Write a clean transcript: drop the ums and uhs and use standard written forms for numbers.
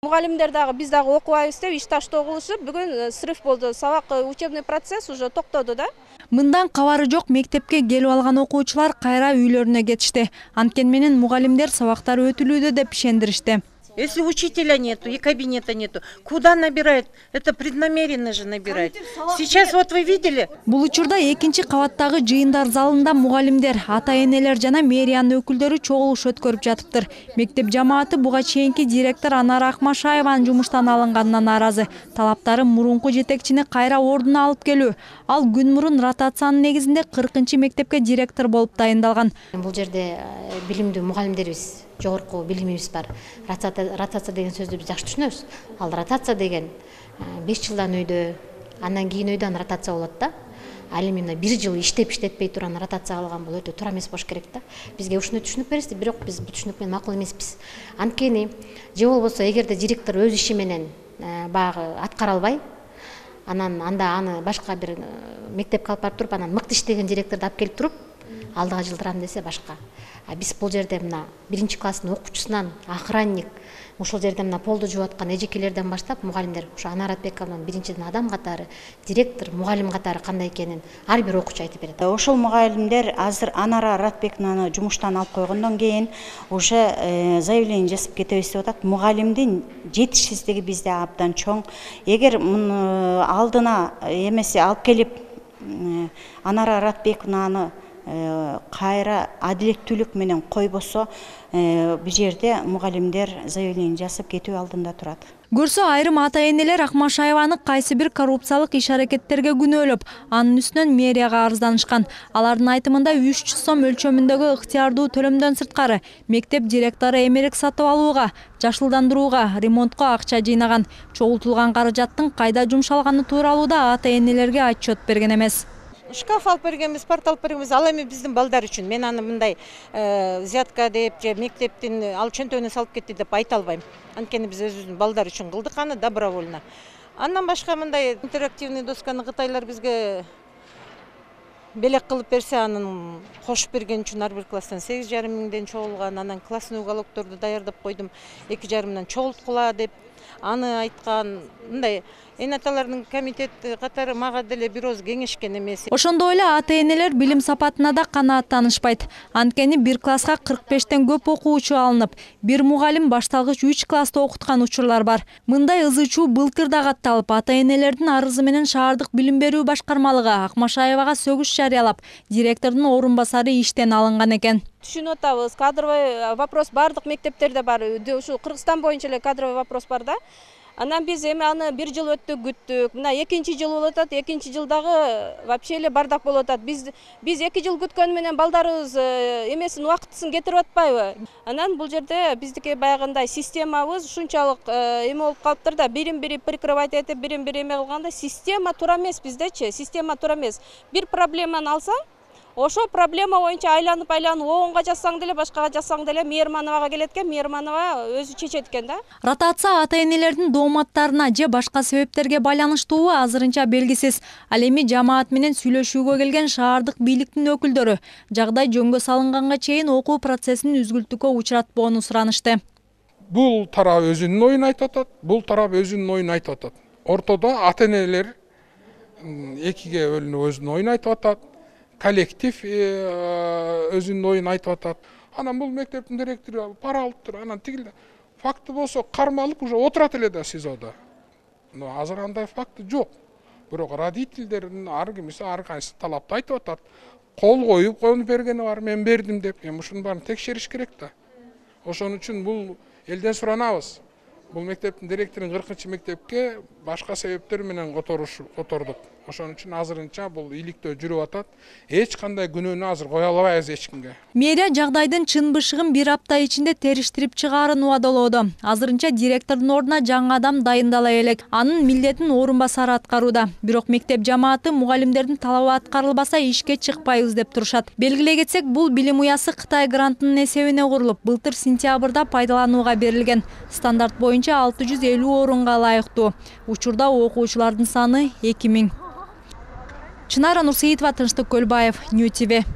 Мугалимдер дагы биз дагы окубайбыз деп иш таштоо кылышып, бүгүн срыв болду. Сабак учебный процесс уже токтоду да. Мындан кабары жок мектепке келип алган окуучулар кайра үйлөрүнө кетишти. Анткени менен мугалимдер сабактар өтүлүүдө деп ишендиришти. Если учителя нету и кабинета нету, куда набирает? Это преднамеренно же набирает. Сейчас вот вы видели? Бул учурда экинчи кабаттагы жыйындар залында мугалимдер, ата-энелер жана мэриянын өкүлдөрү чогулуш өткөрүп жатыптыр. Мектеп жамааты буга чейинки директор Анара Акмашаеванын жумуштан алынганына нааразы. Талаптары мурунку жетекчини кайра ордуна алып келүү. Ал күн мурун ротациянын негизинде 40-чы мектепке директор болуп дайындалган. Бул жерде билимдүү мугалимдерибиз, жогорку билимибиз бар. Ротация деген сөздү биз жакшы түшүнөбүз. Ал ротация деген 5 жылдан өйдө, андан кийин өйдөн ротация болот да. Ал эми 1 жыл иштетпей турган ротация алган бул өтө туура эмес болуш керек да. Бизге ушуну түшүнүп беришти, бирок биз бул түшүнүк менен макул эмеспиз. Анткени же болбосо эгерде директор өз иши менен багы аткара албай, анда аны башка бир мектепке алып барып туруп, анан мыкты иштеген директорду алып келип туруп, алдыга жылдырам десе башка. Биз бул жерде мына 1-чи класстын окуучусунан охранник, ушул жерде мына полду жууп аткан эжекелерден баштап мугалимдер, ушу Анара Атбековнун биринчиден адам катары, директор, мугалим катары кандай экенин ар бир окуучу айтып берет. Ошол мугалимдер азыр Анара Атбековнаны жумуштан алып койгондон кийин уже заявление жасап кетебиз деп атат. Мугалимдин жетишсиздиги бизде абдан чоң. Эгер алдына эмесе алып келип Анара Атбековнаны кайра адилеттүүлүк менен койбосо, бул жерде мугалимдер заявление жасап кетүү алдында турат. Көрсө айрым ата-энелер Акмашаеваны кайсы бир коррупциялык иш-аракеттерге күнөөлөп, анын үстүнөн мэрияга арызданышкан. Алардын айтымында 300 сом өлчөмүндөгү ыктыярдуу төлөмдөн сырткары мектеп директору эмерек сатып алууга, жашылдандырууга, ремонтко акча жыйнаган. Чогултулган каражаттын кайда жумшалганы тууралуу да ата-энелерге отчет берген эмес. Шкаф алып бергенбиз, порт алып бергенбиз, ал эми биздин балдар үчүн. Мен аны мындай взятка деп же мектептин ал чөнтөгүнө салып кетти деп айта албайм. Анткени биз өзүбүздүн балдар үчүн кылдык аны добровольно. Андан башка мындай интерактивный досканы кытайлар бизге белек кылып берсе, анын кошуп берген үчүн ар бир класстан 8,5 миңден чогулган, анан классный уголокторду даярдап койдум, 2,5 миңден чогулткула деп аны айткан. Мындай энаталардын комитет катары мага деле бир оз кеңешкен эмес. Ошондой эле ата-энелер билим сапатына да канааттанышпайт. Анткени бир класска 45тен көп окуучу алынып, бир мугалим башталгыч 3 класста окуткан учурлар бар. Мындай ызы-чуу былтыр да катталып, ата-энелердин арызы менен шаардык билим берүү башкармалыгы Акмашаевага сөгүш жарыялап, директордун орун басары иштен алынган экен. Түшүнүп атабыз, кадровый вопрос бардык мектептерде бар. Ушу Кыргызстан боюнча эле кадровый вопрос бар да. Анан биз эми аны 1 жыл өттү, күттүк. Мына 2-чи жыл болуп атат, 2-чи жылдагы вообще эле бардак болуп атат. Биз 2 жыл күткөн менен балдарыбыз эмесин убактысын кетирип атпайбы? Анан бул жерде биздики баягындай системабыз ушунчалык эме болуп калыптыр да, бирин-бири прикрывать этип, бирин-бири эме кылганда система туура эмес биздечи, система туура эмес. Бир проблеманы алсаң, ошо проблема боюнча айланып оңго жазсаң деле, башкага жазсаң деле Мейермановага келет экен, Мейерманова өзү чечет экен да. Ротация ата-энелердин дооматтарына же башка себептерге байланыштуубу азырынча белгисиз. Ал эми жамаат менен сүйлөшүүгө келген шаардык бийликтин өкүлдөрү жагдай жөнгө салынганга чейин окуу процессин үзгүлтүүгө учуратпоону суранышты. Бул тарап өзүнүн оюн айтып атат, бул тарап өзүнүн оюн айтып атат. Ортодо ата-энелер экиге бөлүнүп өзүнүн оюн айтып атат. Коллектив өзүнүн оюн айтып атат. Анан бул мектептин директору пара алыптыр. Анан тигил факты болсо кармалып уже отурат эле да СИЗОдо. Но азыр андай факты жок. Бирок родительдердин ар кимиси ар кайсы талапты айтып атат. Кол коюп бергени бар, мен бердим деп. Эми ушунун баарын текшериш керек да. Ошон үчүн бул элден суранабыз. Бул мектептин директорун 40-чы мектепке башка себептер менен котордук. Ошон үчүн азырынча бул иликтөө жүрүп атат. Эч кандай күнөөнү азыр кое албайбыз эч кимге. Мэрия жагдайдын чын бышыгын 1 апта ичинде териштирип чыгаарын убадалоодо. Азырынча директордун ордуна жаңы адам дайындала элек. Анын милдетин орун басары аткарууда. Бирок мектеп жамааты мугалимдердин талабы аткарылбаса ишке чыкпайбыз деп турушат. Белгилей кетсек, бул билим уясы Кытай грантынын эсебине курулуп, былтыр сентябрда пайдаланууга берилген. Стандарт боюнча 650 орунга ылайыктуу. Учурда окуучулардын саны 2000. Чынара Нурсеитова, Тынчтык Көлбаев, Нью ТВ.